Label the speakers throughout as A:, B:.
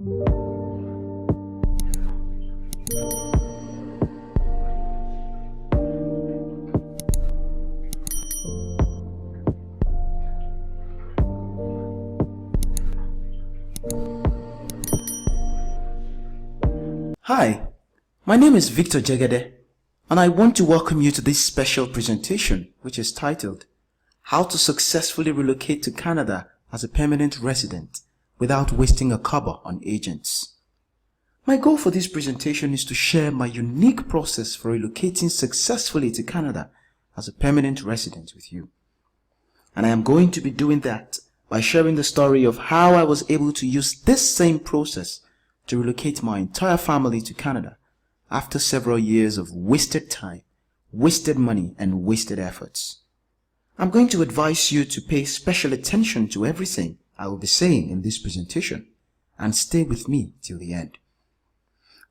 A: Hi, my name is Victor Jegede, and I want to welcome you to this special presentation, which is titled, How to Successfully Relocate to Canada as a Permanent Resident Without Wasting a Kobo on Agents. My goal for this presentation is to share my unique process for relocating successfully to Canada as a permanent resident with you. And I am going to be doing that by sharing the story of how I was able to use this same process to relocate my entire family to Canada after several years of wasted time, wasted money, and wasted efforts. I'm going to advise you to pay special attention to everything I will be saying in this presentation and stay with me till the end.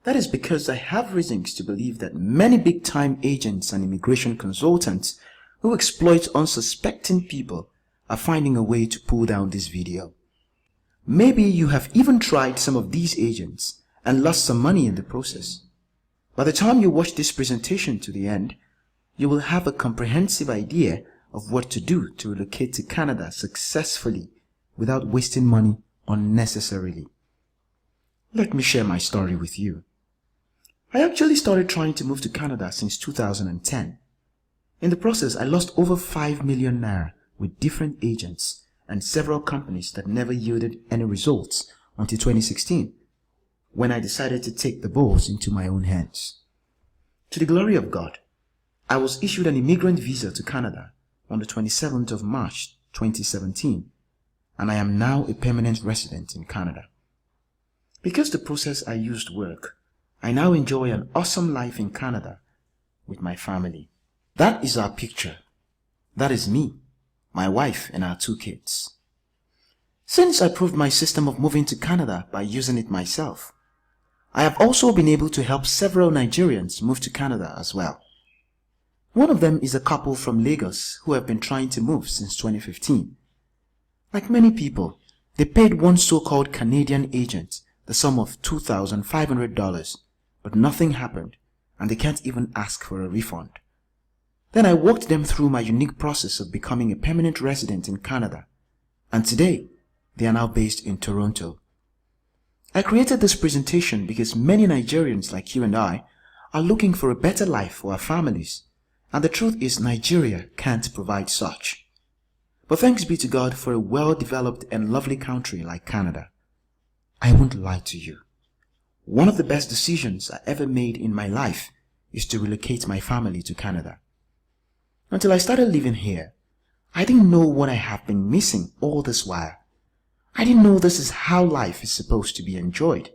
A: That is because I have reasons to believe that many big-time agents and immigration consultants who exploit unsuspecting people are finding a way to pull down this video. Maybe you have even tried some of these agents and lost some money in the process. By the time you watch this presentation to the end, you will have a comprehensive idea of what to do to relocate to Canada successfully without wasting money unnecessarily. Let me share my story with you. I actually started trying to move to Canada since 2010. In the process, I lost over 5 million naira with different agents and several companies that never yielded any results until 2016, when I decided to take the balls into my own hands. To the glory of God, I was issued an immigrant visa to Canada on the 27th of March 2017, and I am now a permanent resident in Canada. Because the process I used worked, I now enjoy an awesome life in Canada with my family. That is our picture. That is me, my wife, and our 2 kids. Since I proved my system of moving to Canada by using it myself, I have also been able to help several Nigerians move to Canada as well. One of them is a couple from Lagos who have been trying to move since 2015. Like many people, they paid one so-called Canadian agent the sum of $2,500, but nothing happened, and they can't even ask for a refund. Then I walked them through my unique process of becoming a permanent resident in Canada, and today they are now based in Toronto. I created this presentation because many Nigerians like you and I are looking for a better life for our families, and the truth is Nigeria can't provide such. But thanks be to God for a well-developed and lovely country like Canada. I won't lie to you. One of the best decisions I ever made in my life is to relocate my family to Canada. Until I started living here, I didn't know what I have been missing all this while. I didn't know this is how life is supposed to be enjoyed.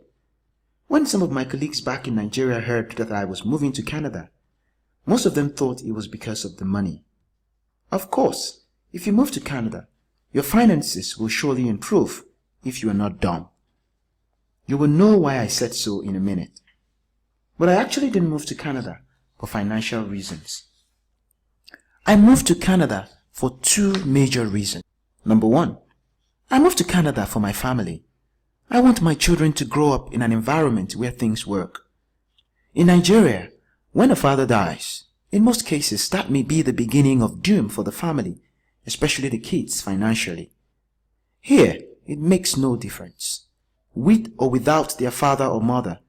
A: When some of my colleagues back in Nigeria heard that I was moving to Canada, most of them thought it was because of the money. Of course, if you move to Canada, your finances will surely improve if you are not dumb. You will know why I said so in a minute. But I actually didn't move to Canada for financial reasons. I moved to Canada for 2 major reasons. Number 1, I moved to Canada for my family. I want my children to grow up in an environment where things work. In Nigeria, when a father dies, in most cases that may be the beginning of doom for the family, especially the kids financially. Here, it makes no difference. With or without their father or mother,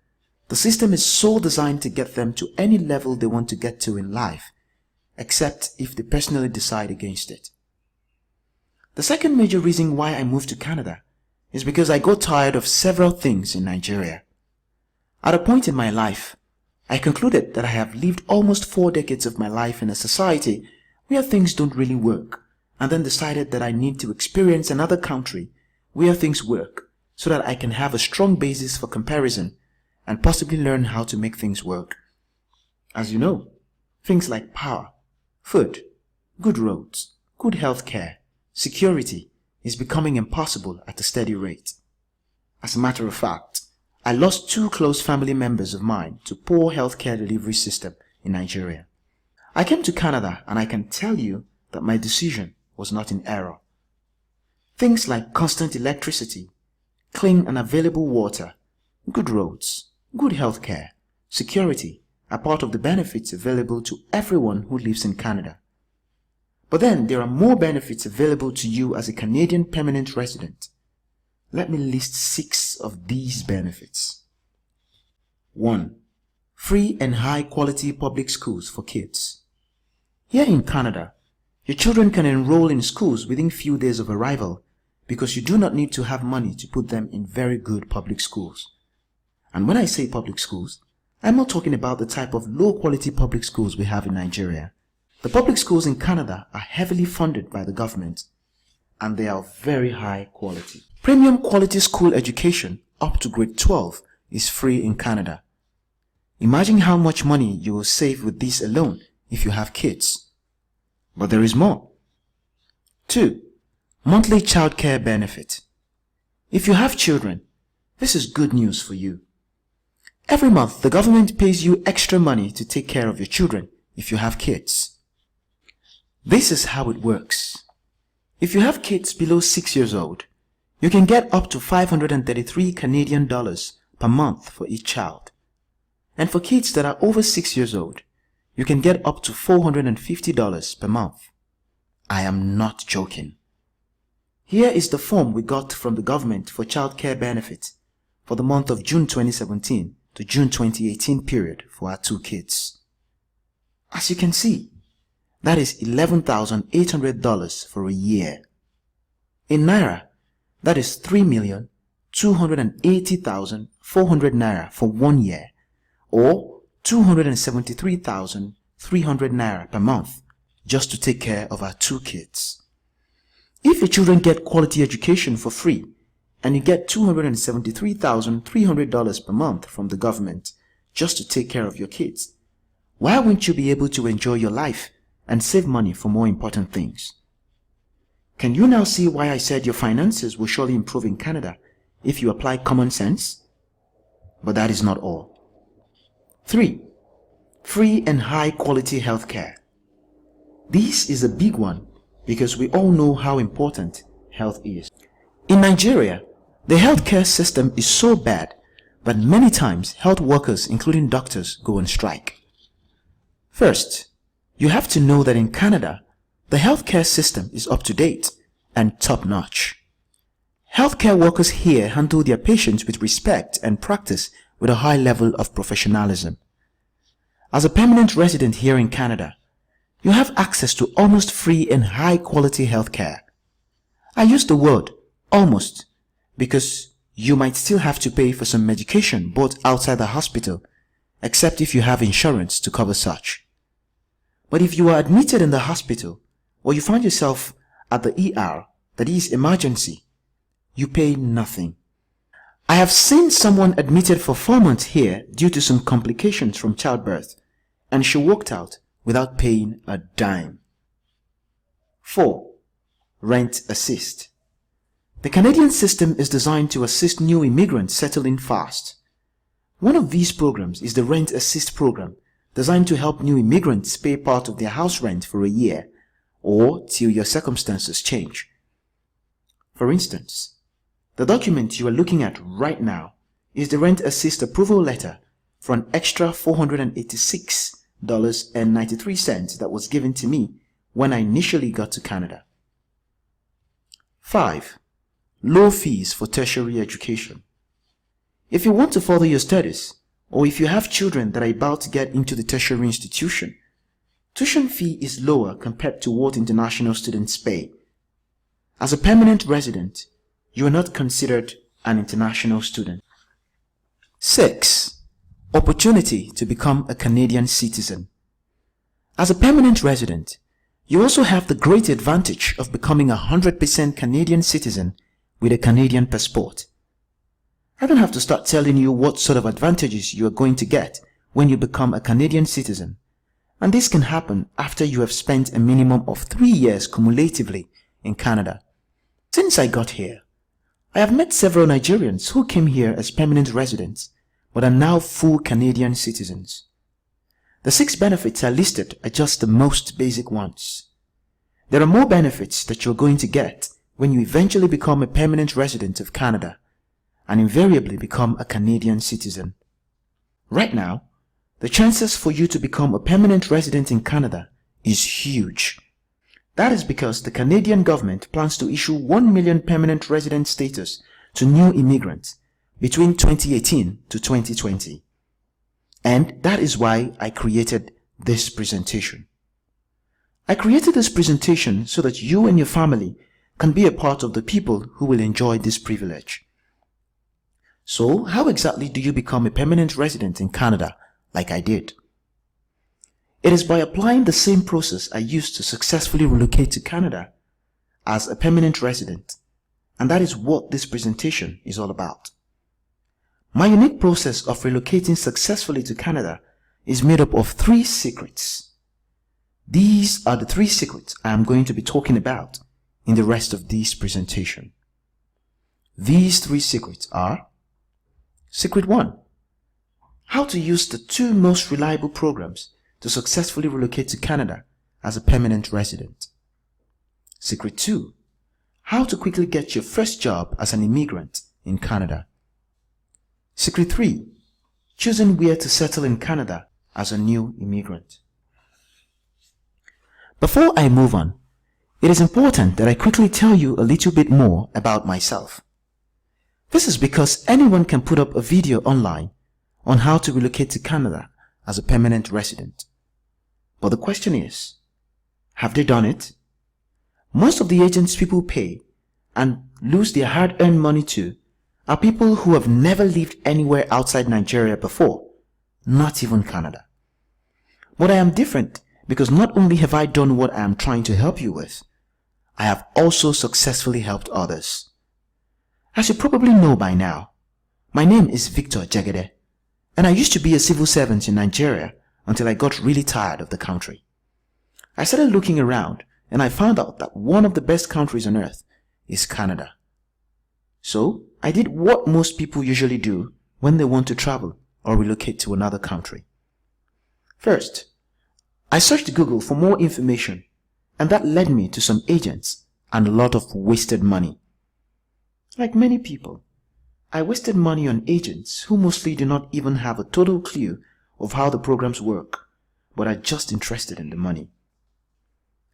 A: the system is so designed to get them to any level they want to get to in life, except if they personally decide against it. The second major reason why I moved to Canada is because I got tired of several things in Nigeria. At a point in my life, I concluded that I have lived almost 4 decades of my life in a society where things don't really work, and then decided that I need to experience another country where things work so that I can have a strong basis for comparison and possibly learn how to make things work. As you know, things like power, food, good roads, good health care, security is becoming impossible at a steady rate. As a matter of fact, I lost 2 close family members of mine to poor healthcare delivery system in Nigeria. I came to Canada and I can tell you that my decision was not in error. Things like constant electricity, clean and available water, good roads, good healthcare, security are part of the benefits available to everyone who lives in Canada. But then there are more benefits available to you as a Canadian permanent resident. Let me list 6 of these benefits. 1. Free and high-quality public schools for kids. Here in Canada, your children can enroll in schools within few days of arrival because you do not need to have money to put them in very good public schools. And when I say public schools, I'm not talking about the type of low-quality public schools we have in Nigeria. The public schools in Canada are heavily funded by the government, and they are of very high quality. Premium quality school education up to grade 12 is free in Canada. Imagine how much money you will save with this alone if you have kids. But there is more. 2. Monthly childcare benefit. If you have children, this is good news for you. Every month, the government pays you extra money to take care of your children if you have kids. This is how it works. If you have kids below 6 years old, you can get up to 533 Canadian dollars per month for each child. And for kids that are over 6 years old, you can get up to $450 per month. I am not joking. Here is the form we got from the government for childcare benefit for the month of June 2017 to June 2018 period for our 2 kids. As you can see, that is $11,800 for a year. In Naira, that is 3,280,400 Naira for 1 year, or 273,300 Naira per month, just to take care of our 2 kids. If your children get quality education for free, and you get $273,300 per month from the government just to take care of your kids, why won't you be able to enjoy your life and save money for more important things? Can you now see why I said your finances will surely improve in Canada if you apply common sense? But that is not all. 3. Free and high quality healthcare. This is a big one because we all know how important health is. In Nigeria, the healthcare system is so bad that many times health workers, including doctors, go on strike. First, you have to know that in Canada, the healthcare system is up to date and top-notch. Healthcare workers here handle their patients with respect and practice with a high level of professionalism. As a permanent resident here in Canada, you have access to almost free and high-quality healthcare. I use the word almost because you might still have to pay for some medication bought outside the hospital, except if you have insurance to cover such. But if you are admitted in the hospital, or you find yourself at the ER, that is emergency, you pay nothing. I have seen someone admitted for 4 months here due to some complications from childbirth, and she walked out without paying a dime. 4. Rent assist. The Canadian system is designed to assist new immigrants settle in fast. One of these programs is the Rent Assist program, designed to help new immigrants pay part of their house rent for a year, or till your circumstances change. For instance, the document you are looking at right now is the Rent Assist approval letter for an extra $486.93 that was given to me when I initially got to Canada. 5. Low fees for tertiary education. If you want to further your studies, or if you have children that are about to get into the tertiary institution, tuition fee is lower compared to what international students pay. As a permanent resident, you are not considered an international student. 6. Opportunity to become a Canadian citizen. As a permanent resident, you also have the great advantage of becoming a 100% Canadian citizen with a Canadian passport. I don't have to start telling you what sort of advantages you are going to get when you become a Canadian citizen, and this can happen after you have spent a minimum of 3 years cumulatively in Canada. Since I got here, I have met several Nigerians who came here as permanent residents but are now full Canadian citizens. The 6 benefits I listed are just the most basic ones. There are more benefits that you're going to get when you eventually become a permanent resident of Canada, and invariably become a Canadian citizen. Right now, the chances for you to become a permanent resident in Canada is huge. That is because the Canadian government plans to issue 1 million permanent resident status to new immigrants between 2018 to 2020. And that is why I created this presentation. I created this presentation so that you and your family can be a part of the people who will enjoy this privilege. So, how exactly do you become a permanent resident in Canada like I did? It is by applying the same process I used to successfully relocate to Canada as a permanent resident, and that is what this presentation is all about. My unique process of relocating successfully to Canada is made up of 3 secrets. These are the 3 secrets I am going to be talking about in the rest of this presentation. These 3 secrets are: Secret 1. How to use the 2 most reliable programs to successfully relocate to Canada as a permanent resident. Secret 2. How to quickly get your first job as an immigrant in Canada. Secret 3. Choosing where to settle in Canada as a new immigrant. Before I move on, it is important that I quickly tell you a little bit more about myself. This is because anyone can put up a video online on how to relocate to Canada as a permanent resident. But the question is, have they done it? Most of the agents people pay and lose their hard-earned money to are people who have never lived anywhere outside Nigeria before, not even Canada. But I am different because not only have I done what I am trying to help you with, I have also successfully helped others. As you probably know by now, my name is Victor Jegede, and I used to be a civil servant in Nigeria until I got really tired of the country. I started looking around and I found out that one of the best countries on earth is Canada. So I did what most people usually do when they want to travel or relocate to another country. First, I searched Google for more information, and that led me to some agents and a lot of wasted money. Like many people, I wasted money on agents who mostly do not even have a total clue of how the programs work, but are just interested in the money.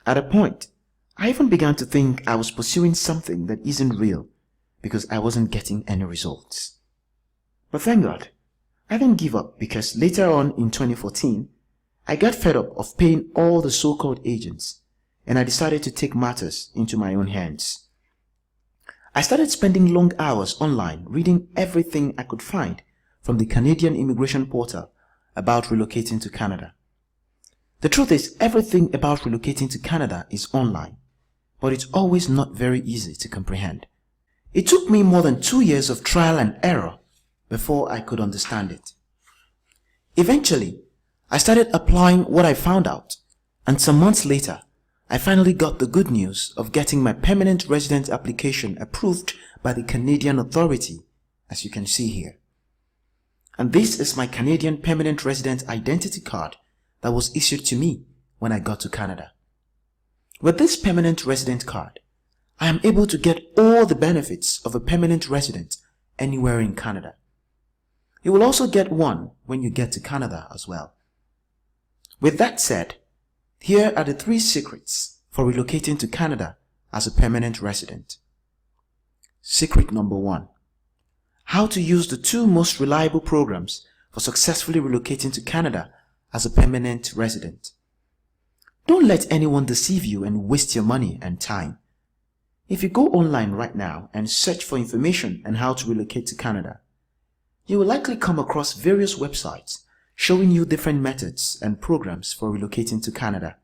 A: At a point, I even began to think I was pursuing something that isn't real because I wasn't getting any results. But thank God, I didn't give up because later on in 2014, I got fed up of paying all the so-called agents and I decided to take matters into my own hands. I started spending long hours online reading everything I could find from the Canadian immigration portal about relocating to Canada. The truth is, everything about relocating to Canada is online, but it's always not very easy to comprehend. It took me more than 2 years of trial and error before I could understand it. Eventually, I started applying what I found out, and some months later, I finally got the good news of getting my permanent resident application approved by the Canadian authority, as you can see here. And this is my Canadian permanent resident identity card that was issued to me when I got to Canada. With this permanent resident card, I am able to get all the benefits of a permanent resident anywhere in Canada. You will also get one when you get to Canada as well. With that said, here are the 3 secrets for relocating to Canada as a permanent resident. Secret number 1. How to use the 2 most reliable programs for successfully relocating to Canada as a permanent resident. Don't let anyone deceive you and waste your money and time. If you go online right now and search for information on how to relocate to Canada, you will likely come across various websites showing you different methods and programs for relocating to Canada.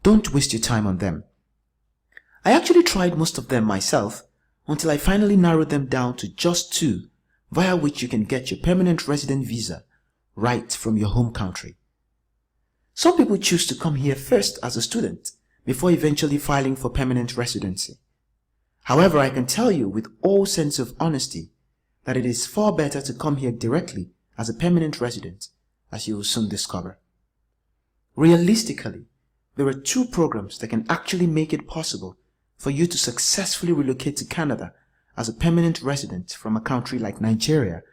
A: Don't waste your time on them. I actually tried most of them myself until I finally narrowed them down to just 2 via which you can get your permanent resident visa right from your home country. Some people choose to come here first as a student before eventually filing for permanent residency. However, I can tell you with all sense of honesty that it is far better to come here directly as a permanent resident, as you will soon discover. Realistically, there are 2 programs that can actually make it possible for you to successfully relocate to Canada as a permanent resident from a country like Nigeria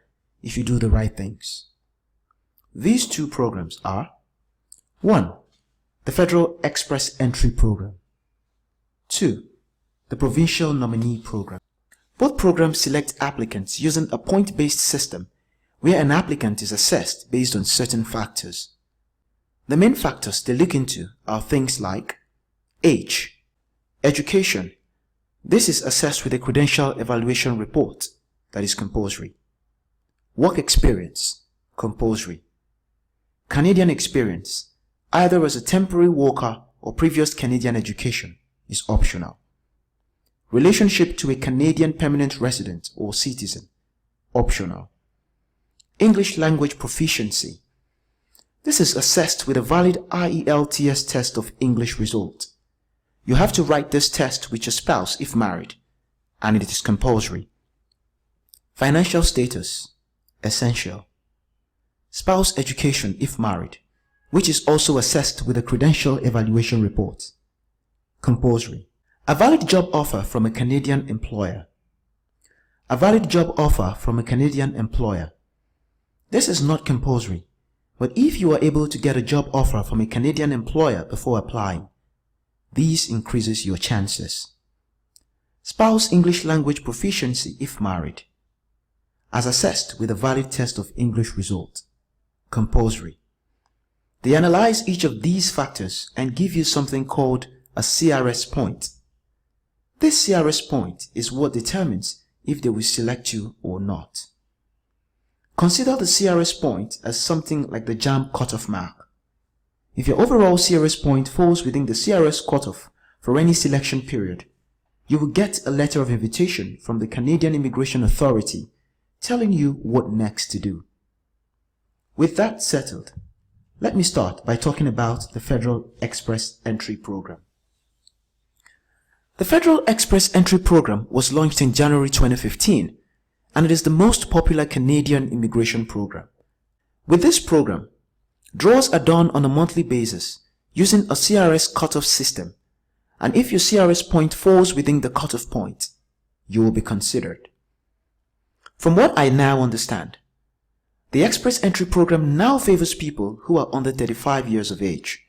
A: if you do the right things. These two programs are 1. The Federal Express Entry Program. 2. The Provincial Nominee Program. Both programs select applicants using a point-based system where an applicant is assessed based on certain factors. The main factors they look into are things like age, education. This is assessed with a credential evaluation report that is compulsory. Work experience, compulsory. Canadian experience, either as a temporary worker or previous Canadian education, is optional. Relationship to a Canadian permanent resident or citizen, optional. English language proficiency. This is assessed with a valid IELTS test of English result. You have to write this test with your spouse if married, and it is compulsory. Financial status, essential. Spouse education if married, which is also assessed with a credential evaluation report, compulsory. A valid job offer from a Canadian employer. A valid job offer from a Canadian employer. This is not compulsory, but if you are able to get a job offer from a Canadian employer before applying, this increases your chances. Spouse English language proficiency if married, as assessed with a valid test of English result, compulsory. They analyze each of these factors and give you something called a CRS point. This CRS point is what determines if they will select you or not. Consider the CRS point as something like the JAMB cutoff mark. If your overall CRS point falls within the CRS cutoff for any selection period, you will get a letter of invitation from the Canadian Immigration Authority telling you what next to do. With that settled, let me start by talking about the Federal Express Entry Program. The Federal Express Entry Program was launched in January 2015, and it is the most popular Canadian immigration program. With this program, draws are done on a monthly basis using a CRS cutoff system, and if your CRS point falls within the cutoff point, you will be considered. From what I now understand, the Express Entry Program now favors people who are under 35 years of age.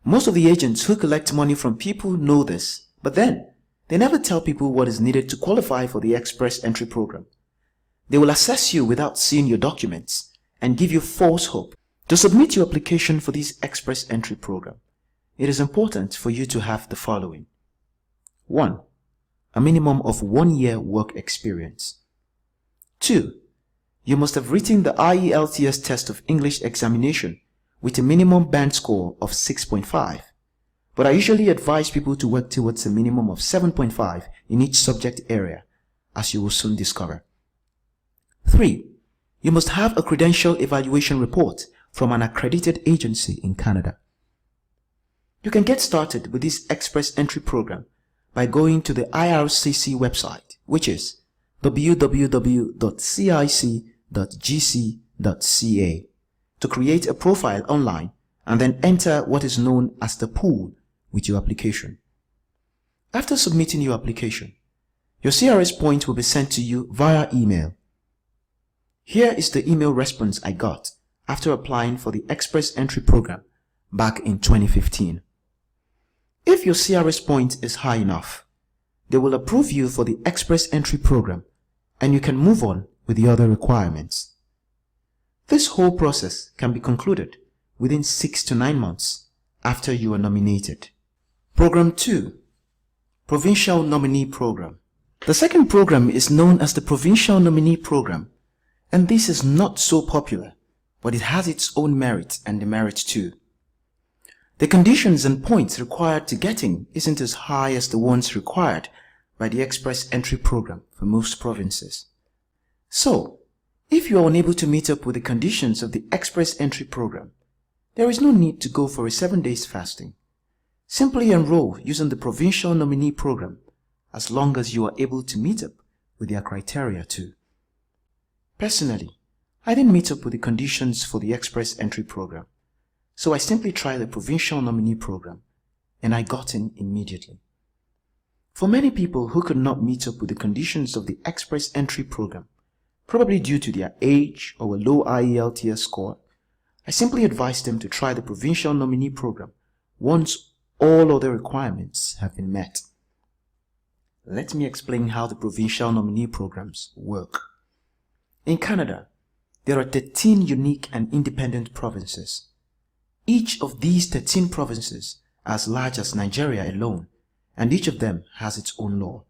A: Most of the agents who collect money from people know this, but then they never tell people what is needed to qualify for the Express Entry Program. They will assess you without seeing your documents and give you false hope. To submit your application for this Express Entry Program, it is important for you to have the following. 1. A minimum of 1 year work experience. 2. You must have written the IELTS test of English examination with a minimum band score of 6.5, but I usually advise people to work towards a minimum of 7.5 in each subject area, as you will soon discover. 3. You must have a credential evaluation report from an accredited agency in Canada. You can get started with this Express Entry Program by going to the IRCC website, which is www.cic.gc.ca, to create a profile online and then enter what is known as the pool with your application. After submitting your application, your CRS point will be sent to you via email. Here is the email response I got after applying for the Express Entry Program back in 2015. If your CRS point is high enough, they will approve you for the Express Entry Program and you can move on with the other requirements. This whole process can be concluded within 6 to 9 months after you are nominated. Program 2. Provincial Nominee Program. The second program is known as the Provincial Nominee Program, and this is not so popular, but it has its own merit and demerit too. The conditions and points required to get in isn't as high as the ones required by the Express Entry Program for most provinces. So, if you are unable to meet up with the conditions of the Express Entry Program, there is no need to go for a 7 days fasting. Simply enroll using the Provincial Nominee Program as long as you are able to meet up with their criteria too. Personally, I didn't meet up with the conditions for the Express Entry Program, so I simply tried the Provincial Nominee Program and I got in immediately. For many people who could not meet up with the conditions of the Express Entry program, probably due to their age or a low IELTS score, I simply advise them to try the Provincial Nominee Program once all other requirements have been met. Let me explain how the Provincial Nominee Programs work. In Canada, there are 13 unique and independent provinces. Each of these 13 provinces are as large as Nigeria alone, and each of them has its own law.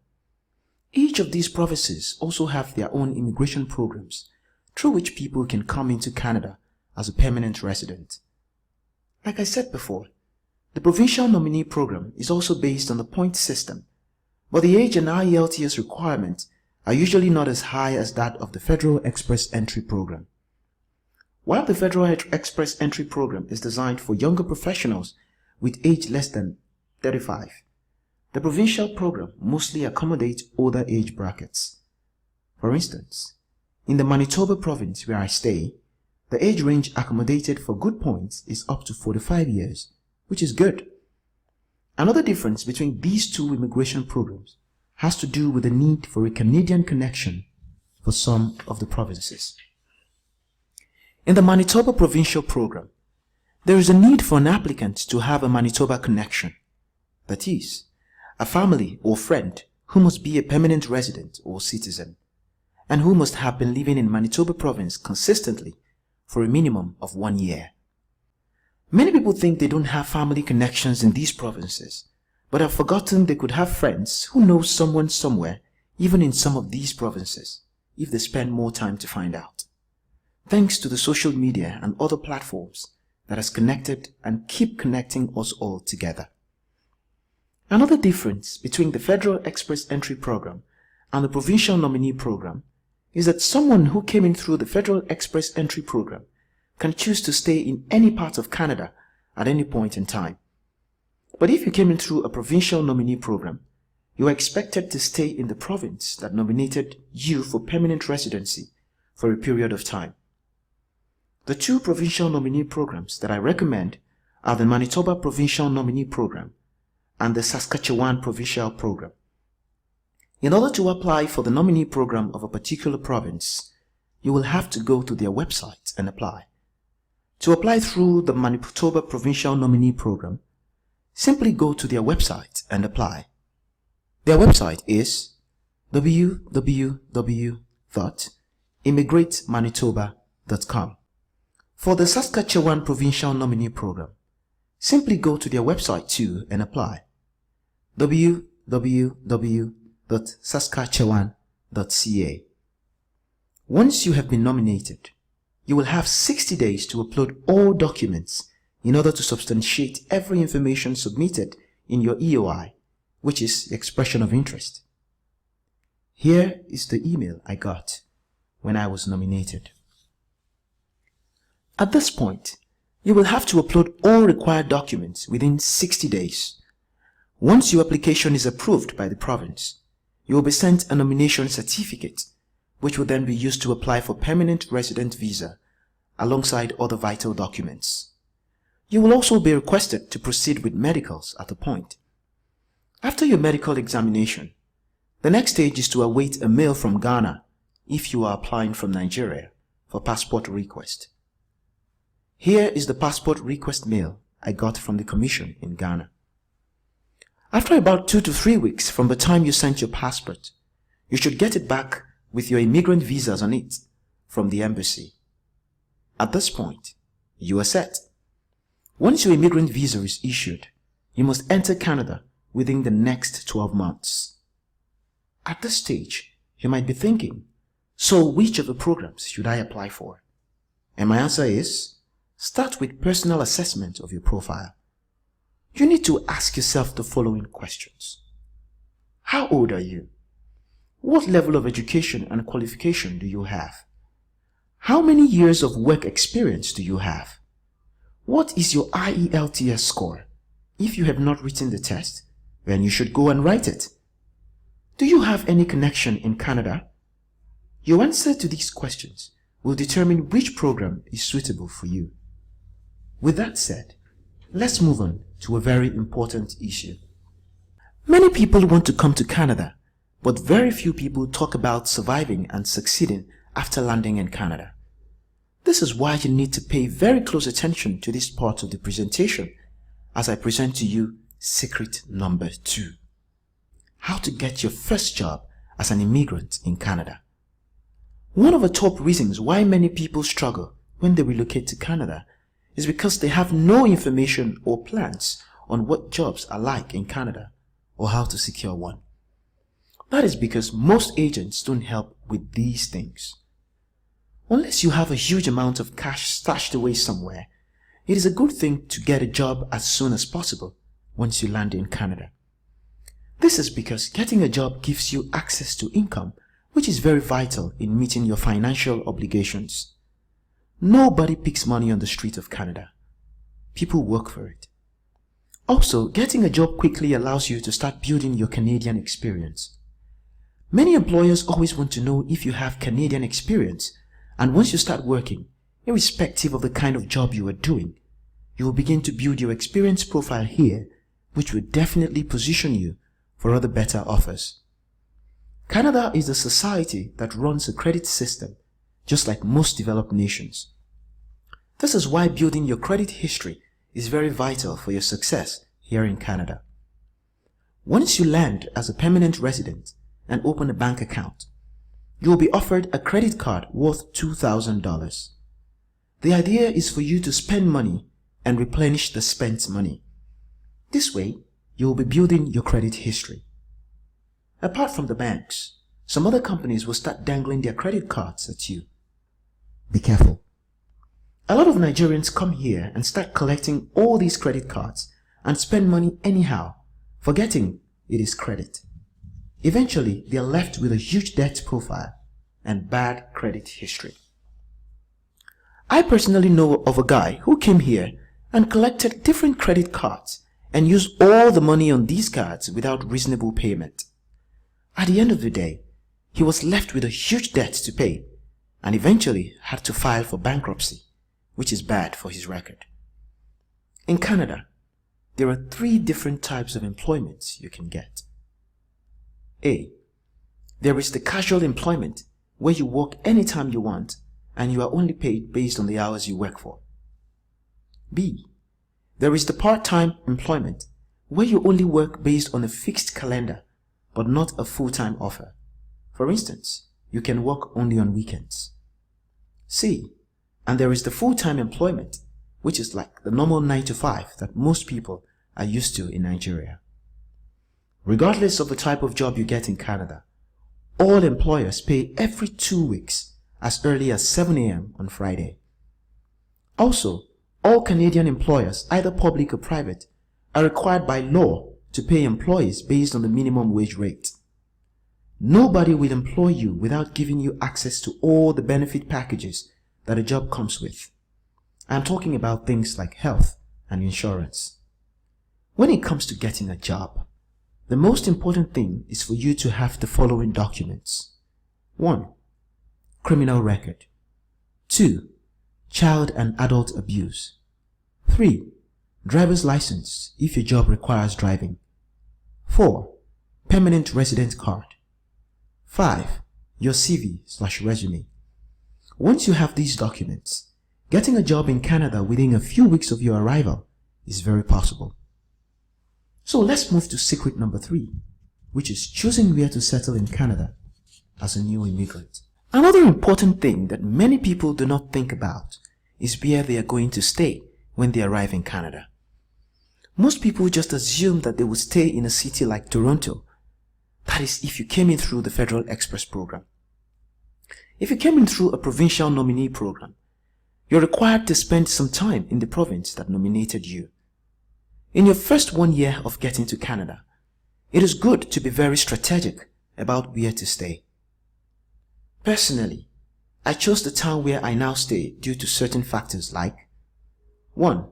A: Each of these provinces also have their own immigration programs through which people can come into Canada as a permanent resident. Like I said before, the Provincial Nominee Program is also based on the point system, but the age and IELTS requirements are usually not as high as that of the Federal Express Entry Program. While the Federal Express Entry Program is designed for younger professionals with age less than 35, the provincial program mostly accommodates older age brackets. For instance, in the Manitoba province where I stay, the age range accommodated for good points is up to 45 years, which is good. Another difference between these two immigration programs has to do with the need for a Canadian connection for some of the provinces. In the Manitoba provincial program, there is a need for an applicant to have a Manitoba connection, that is, a family or friend who must be a permanent resident or citizen, and who must have been living in Manitoba province consistently for a minimum of 1 year. Many people think they don't have family connections in these provinces, but have forgotten they could have friends who know someone somewhere, even in some of these provinces, if they spend more time to find out. Thanks to the social media and other platforms that has connected and keep connecting us all together. Another difference between the Federal Express Entry Program and the Provincial Nominee Program is that someone who came in through the Federal Express Entry Program can choose to stay in any part of Canada at any point in time. But if you came in through a Provincial Nominee Program, you are expected to stay in the province that nominated you for permanent residency for a period of time. The two Provincial Nominee Programs that I recommend are the Manitoba Provincial Nominee Program and the Saskatchewan Provincial Program. In order to apply for the nominee program of a particular province, you will have to go to their website and apply. To apply through the Manitoba Provincial Nominee Program, simply go to their website and apply. Their website is www.immigrantmanitoba.com. For the Saskatchewan Provincial Nominee Program, simply go to their website too and apply. www.saskatchewan.ca. Once you have been nominated, you will have 60 days to upload all documents in order to substantiate every information submitted in your EOI, which is expression of interest. Here is the email I got when I was nominated. At this point, you will have to upload all required documents within 60 days. Once your application is approved by the province, you will be sent a nomination certificate, which will then be used to apply for permanent resident visa alongside other vital documents. You will also be requested to proceed with medicals at a point. After your medical examination, the next stage is to await a mail from Ghana if you are applying from Nigeria for passport request. Here is the passport request mail I got from the Commission in Ghana. After about 2 to 3 weeks from the time you sent your passport, you should get it back with your immigrant visas on it from the embassy. At this point, you are set. Once your immigrant visa is issued, you must enter Canada within the next 12 months. At this stage, you might be thinking, so which of the programs should I apply for? And my answer is, start with personal assessment of your profile. You need to ask yourself the following questions. How old are you? What level of education and qualification do you have? How many years of work experience do you have? What is your IELTS score? If you have not written the test, then you should go and write it. Do you have any connection in Canada? Your answer to these questions will determine which program is suitable for you. With that said, let's move on to a very important issue. Many people want to come to Canada, but very few people talk about surviving and succeeding after landing in Canada. This is why you need to pay very close attention to this part of the presentation as I present to you secret number 2. How to get your first job as an immigrant in Canada. One of the top reasons why many people struggle when they relocate to Canada is because they have no information or plans on what jobs are like in Canada or how to secure one. That is because most agents don't help with these things. Unless you have a huge amount of cash stashed away somewhere, it is a good thing to get a job as soon as possible once you land in Canada. This is because getting a job gives you access to income, which is very vital in meeting your financial obligations. Nobody picks money on the street of Canada. People work for it. Also, getting a job quickly allows you to start building your Canadian experience. Many employers always want to know if you have Canadian experience, and once you start working, irrespective of the kind of job you are doing, you will begin to build your experience profile here, which will definitely position you for other better offers. Canada is a society that runs a credit system, just like most developed nations. This is why building your credit history is very vital for your success here in Canada. Once you land as a permanent resident and open a bank account, you will be offered a credit card worth $2,000. The idea is for you to spend money and replenish the spent money. This way, you will be building your credit history. Apart from the banks, some other companies will start dangling their credit cards at you. Be careful. A lot of Nigerians come here and start collecting all these credit cards and spend money anyhow, forgetting it is credit. Eventually, they are left with a huge debt profile and bad credit history. I personally know of a guy who came here and collected different credit cards and used all the money on these cards without reasonable payment. At the end of the day, he was left with a huge debt to pay and eventually had to file for bankruptcy, which is bad for his record. In Canada, there are 3 different types of employment you can get. A. There is the casual employment, where you work anytime you want and you are only paid based on the hours you work for. B. There is the part-time employment, where you only work based on a fixed calendar but not a full-time offer. For instance, you can work only on weekends. C. And there is the full-time employment, which is like the normal 9 to 5 that most people are used to in Nigeria. Regardless of the type of job you get in Canada, all employers pay every 2 weeks as early as 7 a.m. on Friday. Also, all Canadian employers, either public or private, are required by law to pay employees based on the minimum wage rate. Nobody will employ you without giving you access to all the benefit packages that a job comes with. I'm talking about things like health and insurance. When it comes to getting a job, the most important thing is for you to have the following documents. 1. Criminal record. 2. Child and adult abuse. 3. Driver's license if your job requires driving. 4. Permanent resident card. 5. Your CV/resume. Once you have these documents, getting a job in Canada within a few weeks of your arrival is very possible. So let's move to secret number 3, which is choosing where to settle in Canada as a new immigrant. Another important thing that many people do not think about is where they are going to stay when they arrive in Canada. Most people just assume that they will stay in a city like Toronto. That is, if you came in through the Federal Express program. If you came in through a provincial nominee program, you're required to spend some time in the province that nominated you. In your first 1 year of getting to Canada, it is good to be very strategic about where to stay. Personally, I chose the town where I now stay due to certain factors like 1.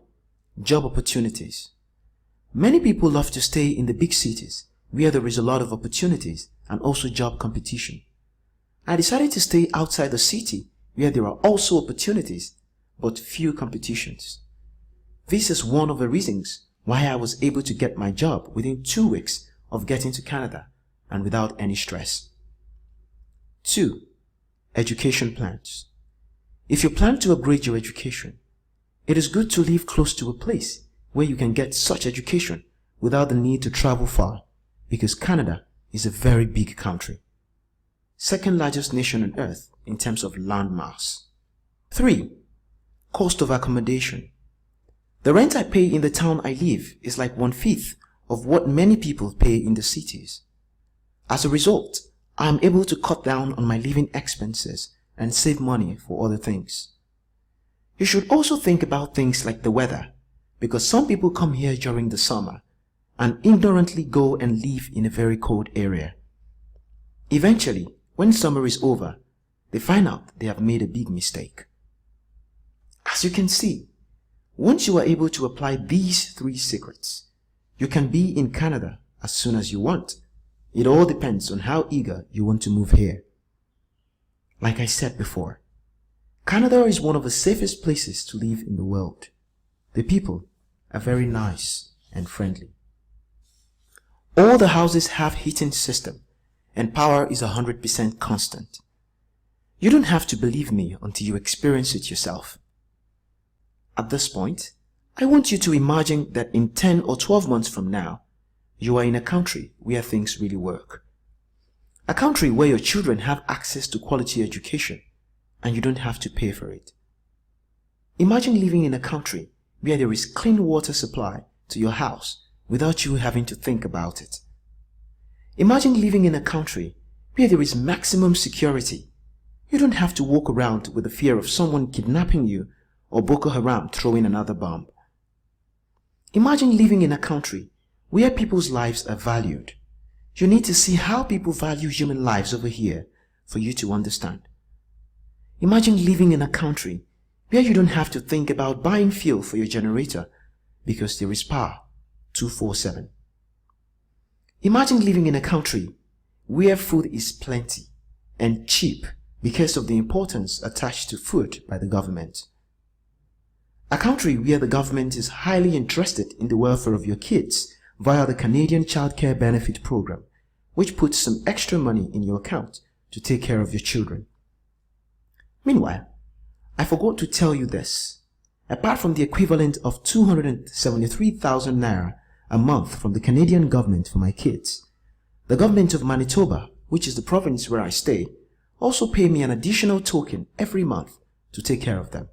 A: Job opportunities. Many people love to stay in the big cities where there is a lot of opportunities and also job competition. I decided to stay outside the city where there are also opportunities but few competitions. This is one of the reasons why I was able to get my job within 2 weeks of getting to Canada and without any stress. 2. Education plans. If you plan to upgrade your education, it is good to live close to a place where you can get such education without the need to travel far, because Canada is a very big country. Second largest nation on earth in terms of land mass. 3. Cost of accommodation. The rent I pay in the town I live is like 1/5 of what many people pay in the cities. As a result, I am able to cut down on my living expenses and save money for other things. You should also think about things like the weather, because some people come here during the summer and ignorantly go and live in a very cold area. Eventually, when summer is over, they find out they have made a big mistake. As you can see, once you are able to apply these 3 secrets, you can be in Canada as soon as you want. It all depends on how eager you want to move here. Like I said before, Canada is one of the safest places to live in the world. The people are very nice and friendly. All the houses have heating system and power is 100% constant. You don't have to believe me until you experience it yourself. At this point, I want you to imagine that in 10 or 12 months from now, you are in a country where things really work. A country where your children have access to quality education and you don't have to pay for it. Imagine living in a country where there is clean water supply to your house without you having to think about it. Imagine living in a country where there is maximum security. You don't have to walk around with the fear of someone kidnapping you or Boko Haram throwing another bomb. Imagine living in a country where people's lives are valued. You need to see how people value human lives over here for you to understand. Imagine living in a country where you don't have to think about buying fuel for your generator because there is power 24/7. Imagine living in a country where food is plenty and cheap because of the importance attached to food by the government. A country where the government is highly interested in the welfare of your kids via the Canadian Child Care Benefit Program, which puts some extra money in your account to take care of your children. Meanwhile, I forgot to tell you this. Apart from the equivalent of 273,000 naira a month from the Canadian government for my kids, the government of Manitoba, which is the province where I stay, also pay me an additional token every month to take care of them.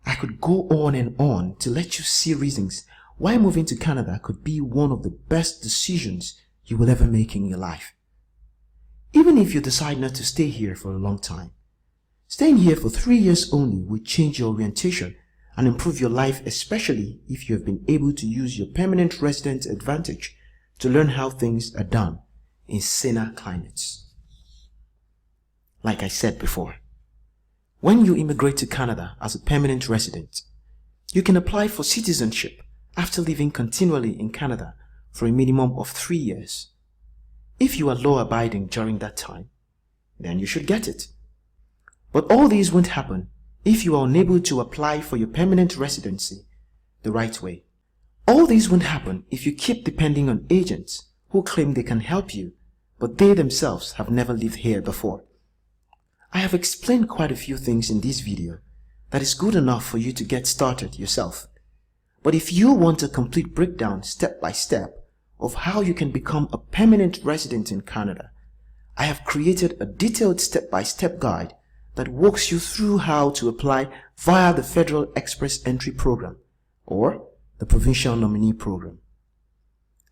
A: I could go on and on to let you see reasons why moving to Canada could be one of the best decisions you will ever make in your life. Even if you decide not to stay here for a long time, staying here for 3 years only will change your orientation and improve your life, especially if you have been able to use your permanent resident advantage to learn how things are done in saner climates. Like I said before, when you immigrate to Canada as a permanent resident, you can apply for citizenship after living continually in Canada for a minimum of 3 years. If you are law-abiding during that time, then you should get it. But all these won't happen if you are unable to apply for your permanent residency the right way. All these won't happen if you keep depending on agents who claim they can help you, but they themselves have never lived here before. I have explained quite a few things in this video that is good enough for you to get started yourself. But if you want a complete breakdown step by step of how you can become a permanent resident in Canada, I have created a detailed step-by-step guide that walks you through how to apply via the Federal Express Entry Program or the Provincial Nominee Program.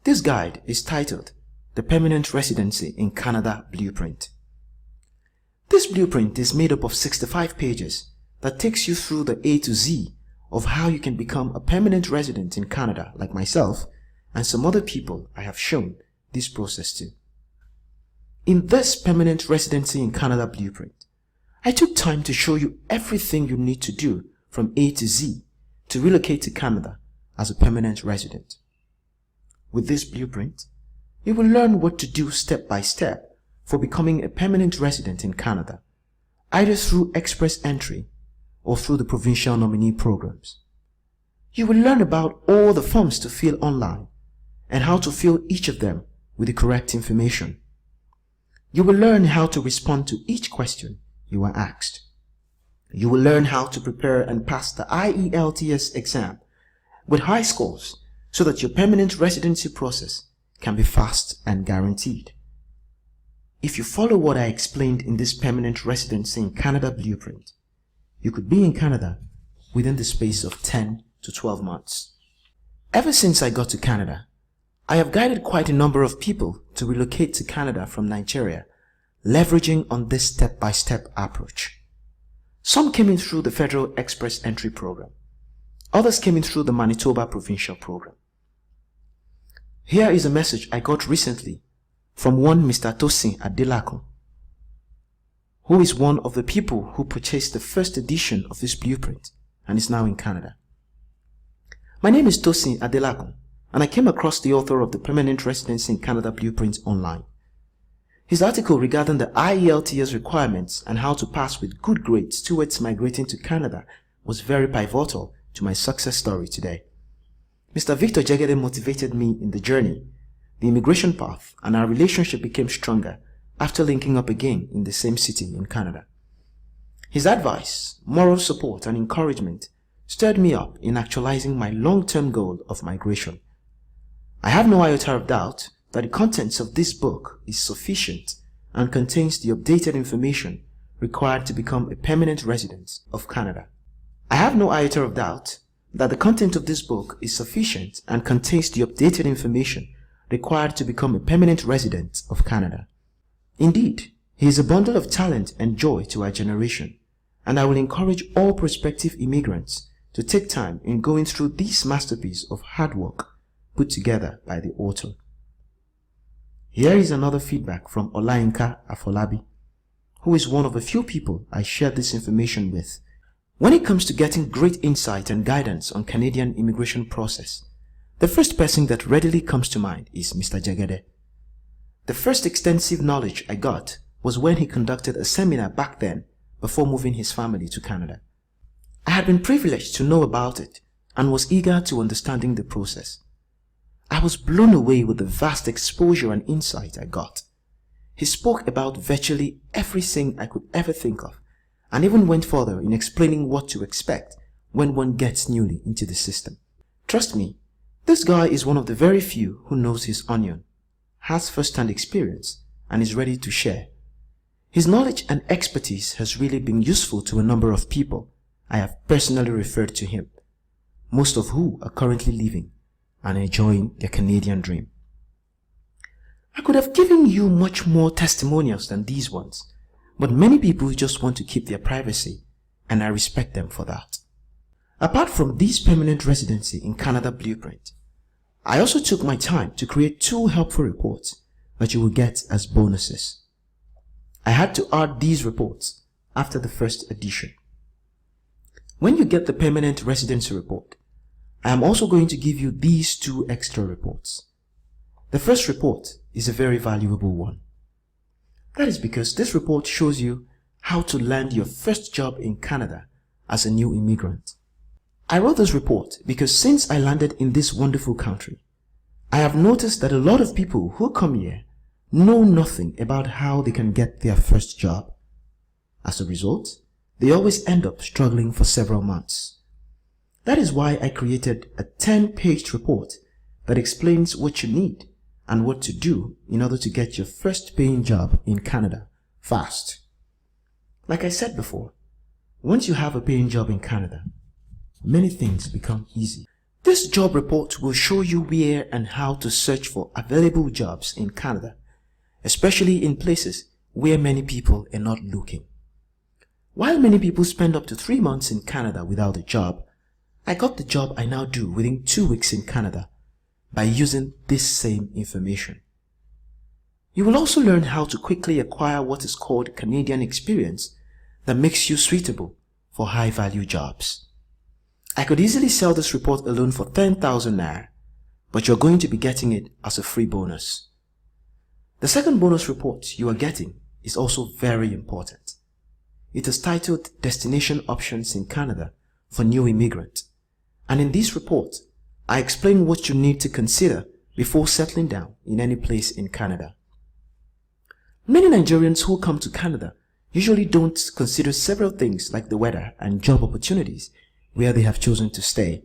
A: This guide is titled The Permanent Residency in Canada Blueprint. This blueprint is made up of 65 pages that takes you through the A to Z of how you can become a permanent resident in Canada like myself and some other people I have shown this process to. In this Permanent Residency in Canada blueprint, I took time to show you everything you need to do from A to Z to relocate to Canada as a permanent resident. With this blueprint, you will learn what to do step by step for becoming a permanent resident in Canada, either through express entry or through the provincial nominee programs. You will learn about all the forms to fill online and how to fill each of them with the correct information. You will learn how to respond to each question you are asked. You will learn how to prepare and pass the IELTS exam with high scores so that your permanent residency process can be fast and guaranteed. If you follow what I explained in this permanent residency in Canada blueprint, you could be in Canada within the space of 10 to 12 months. Ever since I got to Canada, I have guided quite a number of people to relocate to Canada from Nigeria, leveraging on this step-by-step approach. Some came in through the Federal Express Entry Program. Others came in through the Manitoba Provincial Program. Here is a message I got recently from one Mr. Tosin Adelakun, who is one of the people who purchased the first edition of this blueprint and is now in Canada. My name is Tosin Adelakun, and I came across the author of the Permanent Residency in Canada Blueprint online. His article regarding the IELTS requirements and how to pass with good grades towards migrating to Canada was very pivotal to my success story today. Mr. Victor Jegede motivated me in the journey, the immigration path, and our relationship became stronger after linking up again in the same city in Canada. His advice, moral support, and encouragement stirred me up in actualizing my long-term goal of migration. I have no iota of doubt that the contents of this book is sufficient and contains the updated information required to become a permanent resident of Canada. I have no iota of doubt that the content of this book is sufficient and contains the updated information required to become a permanent resident of Canada. Indeed, he is a bundle of talent and joy to our generation, and I will encourage all prospective immigrants to take time in going through this masterpiece of hard work put together by the author. Here is another feedback from Olayinka Afolabi, who is one of a few people I shared this information with. When it comes to getting great insight and guidance on Canadian immigration process, the first person that readily comes to mind is Mr. Jegede. The first extensive knowledge I got was when he conducted a seminar back then before moving his family to Canada. I had been privileged to know about it and was eager to understanding the process. I was blown away with the vast exposure and insight I got. He spoke about virtually everything I could ever think of, and even went further in explaining what to expect when one gets newly into the system. Trust me, this guy is one of the very few who knows his onion, has first-hand experience, and is ready to share. His knowledge and expertise has really been useful to a number of people I have personally referred to him, most of who are currently living and enjoying their Canadian dream. I could have given you much more testimonials than these ones, but many people just want to keep their privacy, and I respect them for that. Apart from this permanent residency in Canada blueprint, I also took my time to create 2 helpful reports that you will get as bonuses. I had to add these reports after the first edition. When you get the permanent residency report, I am also going to give you these 2 extra reports. The first report is a very valuable one. That is because this report shows you how to land your first job in Canada as a new immigrant. I wrote this report because since I landed in this wonderful country, I have noticed that a lot of people who come here know nothing about how they can get their first job. As a result, they always end up struggling for several months. That is why I created a 10-page report that explains what you need and what to do in order to get your first paying job in Canada fast. Like I said before, once you have a paying job in Canada, many things become easy. This job report will show you where and how to search for available jobs in Canada, especially in places where many people are not looking. While many people spend up to 3 months in Canada without a job, I got the job I now do within 2 weeks in Canada by using this same information. You will also learn how to quickly acquire what is called Canadian experience that makes you suitable for high-value jobs. I could easily sell this report alone for 10,000 naira, but you're going to be getting it as a free bonus. The second bonus report you are getting is also very important. It is titled Destination Options in Canada for New Immigrant. And in this report, I explain what you need to consider before settling down in any place in Canada. Many Nigerians who come to Canada usually don't consider several things like the weather and job opportunities where they have chosen to stay,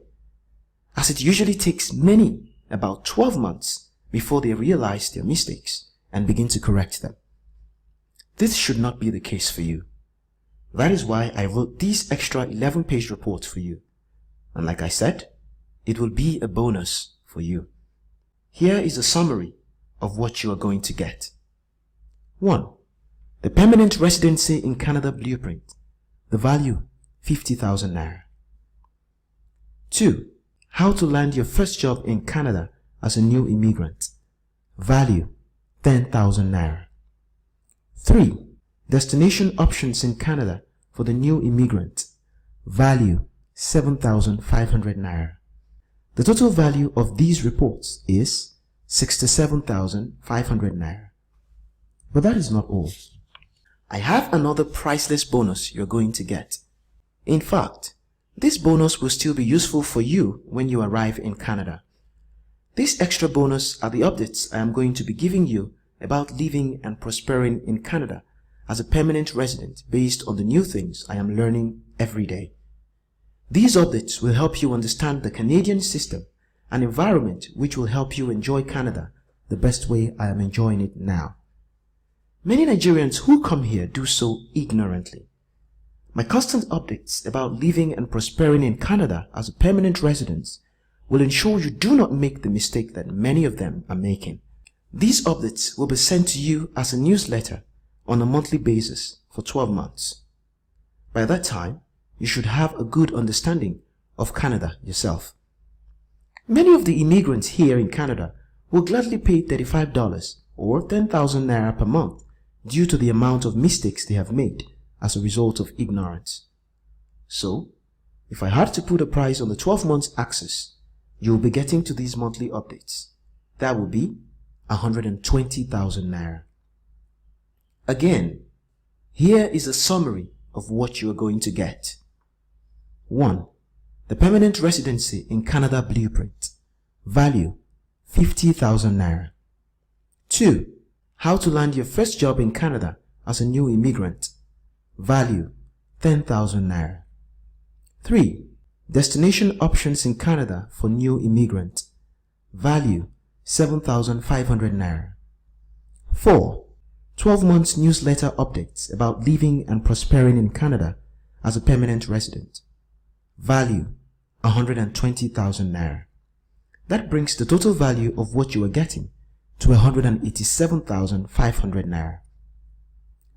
A: as it usually takes many about 12 months before they realize their mistakes and begin to correct them. This should not be the case for you. That is why I wrote these extra 11-page reports for you. And like I said, it will be a bonus for you. Here is a summary of what you are going to get. 1. The Permanent Residency in Canada Blueprint. The value, 50,000 naira. 2. How to land your first job in Canada as a new immigrant. Value, 10,000 naira. 3. Destination options in Canada for the new immigrant. Value, 7,500 naira. The total value of these reports is 67,500 naira. But that is not all. I have another priceless bonus you're going to get. In fact, this bonus will still be useful for you when you arrive in Canada. This extra bonus are the updates I am going to be giving you about living and prospering in Canada as a permanent resident based on the new things I am learning every day. These updates will help you understand the Canadian system and environment, which will help you enjoy Canada the best way I am enjoying it now. Many Nigerians who come here do so ignorantly. My constant updates about living and prospering in Canada as a permanent resident will ensure you do not make the mistake that many of them are making. These updates will be sent to you as a newsletter on a monthly basis for 12 months. By that time, you should have a good understanding of Canada yourself. Many of the immigrants here in Canada will gladly pay $35 or 10,000 naira per month due to the amount of mistakes they have made as a result of ignorance. So, if I had to put a price on the 12 months axis, you will be getting to these monthly updates. That will be 120,000 naira. Again, here is a summary of what you are going to get. 1. The Permanent Residency in Canada Blueprint. Value, 50,000 naira. 2. How to land your first job in Canada as a new immigrant. Value, 10,000 naira. 3. Destination options in Canada for new immigrant. Value, 7,500 naira. 4. 12 months newsletter updates about living and prospering in Canada as a permanent resident. Value, 120,000 naira. That brings the total value of what you are getting to 187,500 naira.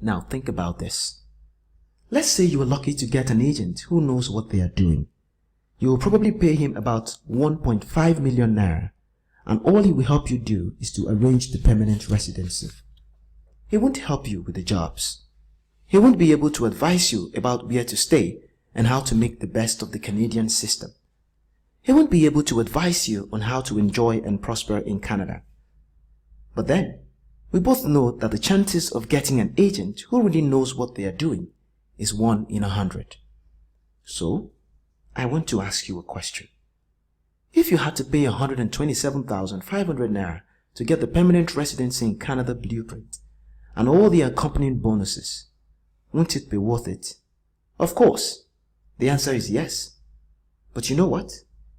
A: Now think about this. Let's say you are lucky to get an agent who knows what they are doing. You will probably pay him about 1.5 million naira, and all he will help you do is to arrange the permanent residency. He won't help you with the jobs. He won't be able to advise you about where to stay and how to make the best of the Canadian system. He won't be able to advise you on how to enjoy and prosper in Canada. But then, we both know that the chances of getting an agent who really knows what they are doing is 1 in 100. So, I want to ask you a question. If you had to pay 127,500 naira to get the permanent residency in Canada Blueprint and all the accompanying bonuses, won't it be worth it? Of course, the answer is yes. But you know what?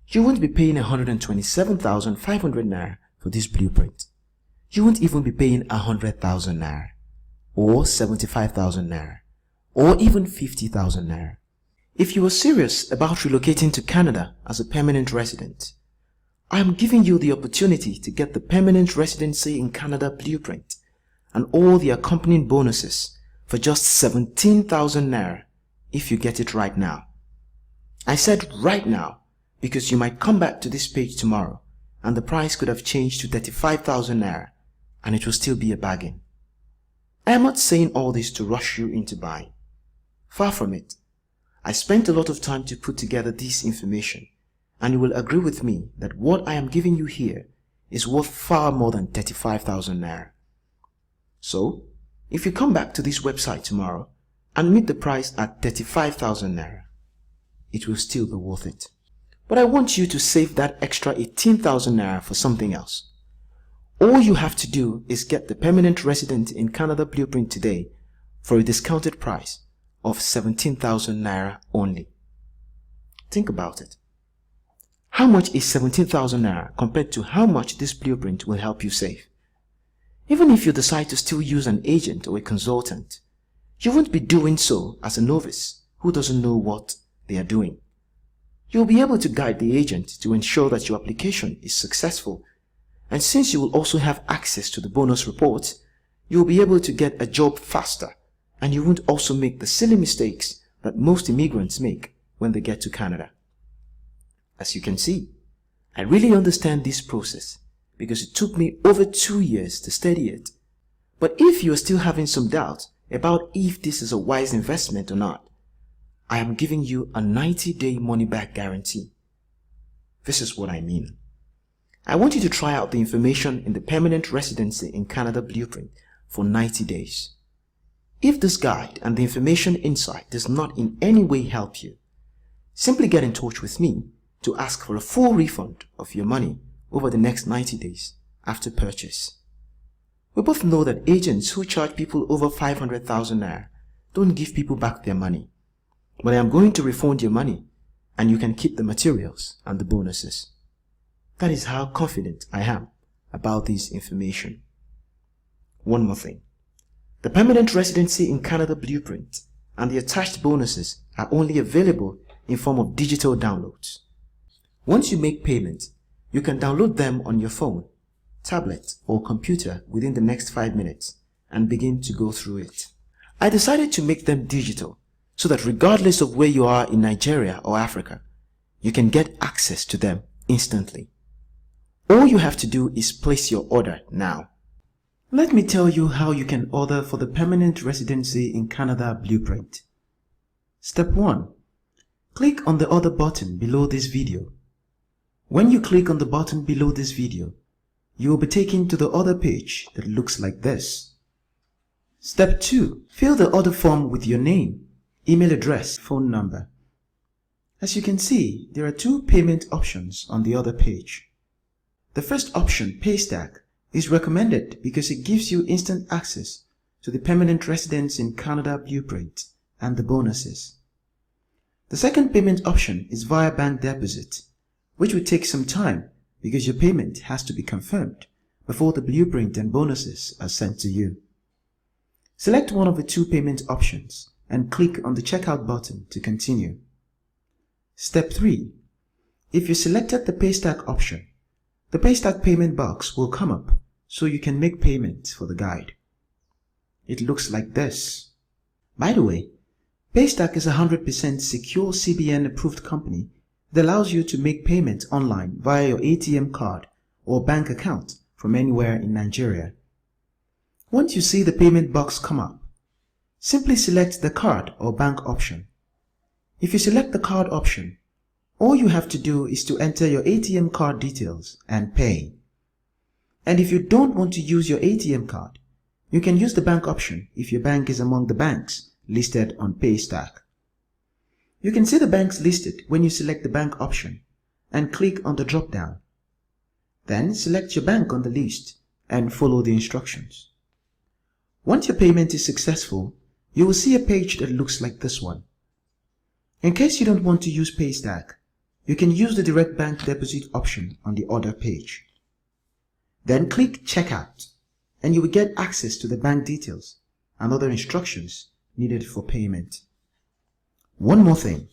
A: You won't be paying 127,500 naira for this blueprint. You won't even be paying 100,000 naira, or 75,000 naira, or even 50,000 naira. If you are serious about relocating to Canada as a permanent resident, I am giving you the opportunity to get the permanent residency in Canada blueprint and all the accompanying bonuses for just 17,000 naira if you get it right now. I said right now because you might come back to this page tomorrow and the price could have changed to 35,000 naira and it will still be a bargain. I am not saying all this to rush you into buying. Far from it. I spent a lot of time to put together this information, and you will agree with me that what I am giving you here is worth far more than 35,000 naira. So, if you come back to this website tomorrow and meet the price at 35,000 naira, it will still be worth it. But I want you to save that extra 18,000 naira for something else. All you have to do is get the permanent resident in Canada blueprint today for a discounted price of 17,000 naira only. Think about it. How much is 17,000 naira compared to how much this blueprint will help you save? Even if you decide to still use an agent or a consultant, you won't be doing so as a novice who doesn't know what they are doing. You'll be able to guide the agent to ensure that your application is successful, and since you will also have access to the bonus reports, you'll be able to get a job faster, and you won't also make the silly mistakes that most immigrants make when they get to Canada. As you can see, I really understand this process because it took me over 2 years to study it. But if you are still having some doubt about if this is a wise investment or not, I am giving you a 90-day money-back guarantee. This is what I mean. I want you to try out the information in the Permanent Residency in Canada Blueprint for 90 days. If this guide and the information inside does not in any way help you, simply get in touch with me to ask for a full refund of your money over the next 90 days after purchase. We both know that agents who charge people over 500,000 naira don't give people back their money. But I am going to refund your money and you can keep the materials and the bonuses. That is how confident I am about this information. One more thing. The Permanent Residency in Canada Blueprint and the attached bonuses are only available in form of digital downloads. Once you make payment, you can download them on your phone, tablet, or computer within the next 5 minutes and begin to go through it. I decided to make them digital so that regardless of where you are in Nigeria or Africa, you can get access to them instantly. All you have to do is place your order now. Let me tell you how you can order for the Permanent Residency in Canada Blueprint. Step 1. Click on the Order button below this video. When you click on the button below this video, you will be taken to the order page that looks like this. Step 2. Fill the order form with your name, email address, phone number. As you can see, there are 2 payment options on the order page. The first option, Paystack, is recommended because it gives you instant access to the Permanent Residence in Canada Blueprint and the bonuses. The second payment option is via bank deposit, which will take some time because your payment has to be confirmed before the blueprint and bonuses are sent to you. Select one of the 2 payment options and click on the checkout button to continue. Step 3. If you selected the Paystack option, the Paystack payment box will come up so you can make payment for the guide. It looks like this. By the way, Paystack is a 100% secure CBN approved company that allows you to make payment online via your ATM card or bank account from anywhere in Nigeria. Once you see the payment box come up, simply select the card or bank option. If you select the card option, all you have to do is to enter your ATM card details and pay. And if you don't want to use your ATM card, you can use the bank option if your bank is among the banks listed on Paystack. You can see the banks listed when you select the bank option and click on the drop-down. Then select your bank on the list and follow the instructions. Once your payment is successful, you will see a page that looks like this one. In case you don't want to use Paystack, you can use the direct bank deposit option on the order page. Then click Checkout and you will get access to the bank details and other instructions needed for payment. One more thing.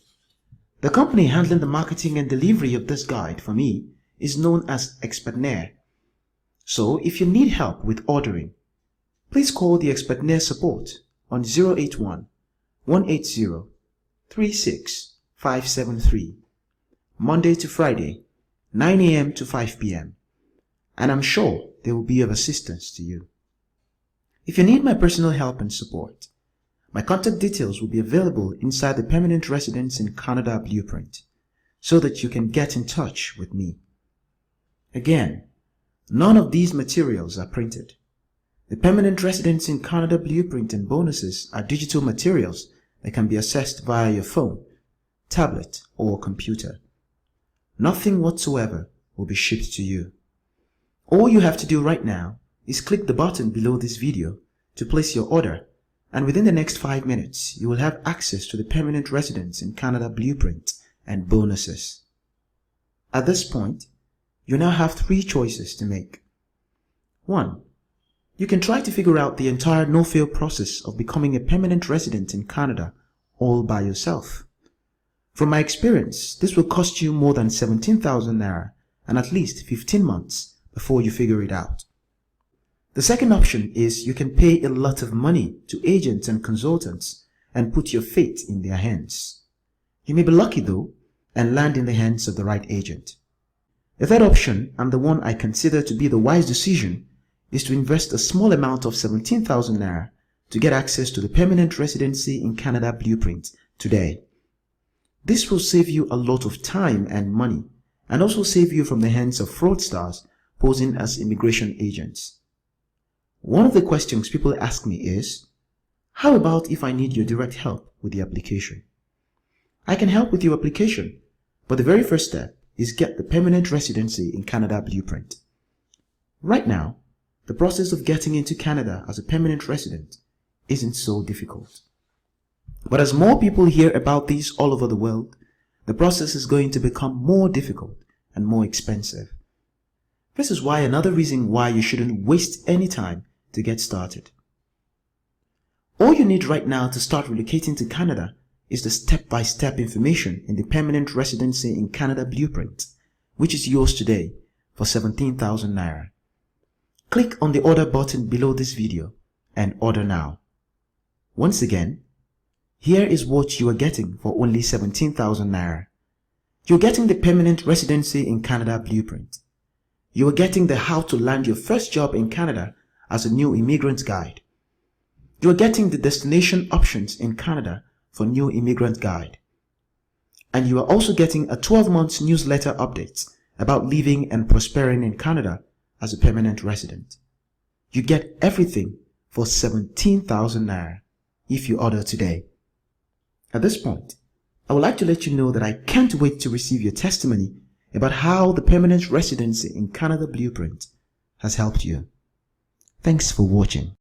A: The company handling the marketing and delivery of this guide for me is known as Expertnaire. So if you need help with ordering, please call the Expertnaire support on 081 180 36573 Monday to Friday, 9 a.m. to 5 p.m. and I'm sure they will be of assistance to you. If you need my personal help and support, my contact details will be available inside the Permanent Residence in Canada Blueprint so that you can get in touch with me. Again, none of these materials are printed. The Permanent Residence in Canada Blueprint and bonuses are digital materials that can be accessed via your phone, tablet, or computer. Nothing whatsoever will be shipped to you. All you have to do right now is click the button below this video to place your order, and within the next 5 minutes, you will have access to the Permanent Residence in Canada blueprint and bonuses. At this point, you now have 3 choices to make. 1. You can try to figure out the entire no-fail process of becoming a permanent resident in Canada all by yourself. From my experience, this will cost you more than 17,000 naira and at least 15 months before you figure it out. The second option is you can pay a lot of money to agents and consultants and put your fate in their hands. You may be lucky though and land in the hands of the right agent. The third option, and the one I consider to be the wise decision, is to invest a small amount of 17,000 naira to get access to the Permanent Residency in Canada blueprint today. This will save you a lot of time and money, and also save you from the hands of fraudsters posing as immigration agents. One of the questions people ask me is, how about if I need your direct help with the application? I can help with your application, but the very first step is get the Permanent Residency in Canada blueprint. Right now, the process of getting into Canada as a permanent resident isn't so difficult. But as more people hear about this all over the world, the process is going to become more difficult and more expensive. This is another reason why you shouldn't waste any time to get started. All you need right now to start relocating to Canada is the step-by-step information in the Permanent Residency in Canada blueprint, which is yours today for 17,000 naira. Click on the order button below this video and order now. Once again, here is what you are getting for only 17,000 naira. You're getting the Permanent Residency in Canada blueprint. You are getting the How to Land Your First Job in Canada as a New Immigrant Guide. You are getting the Destination Options in Canada for New Immigrant Guide. And you are also getting a 12-month newsletter update about living and prospering in Canada as a permanent resident. You get everything for 17,000 naira if you order today. At this point, I would like to let you know that I can't wait to receive your testimony about how the Permanent Residency in Canada blueprint has helped you. Thanks for watching.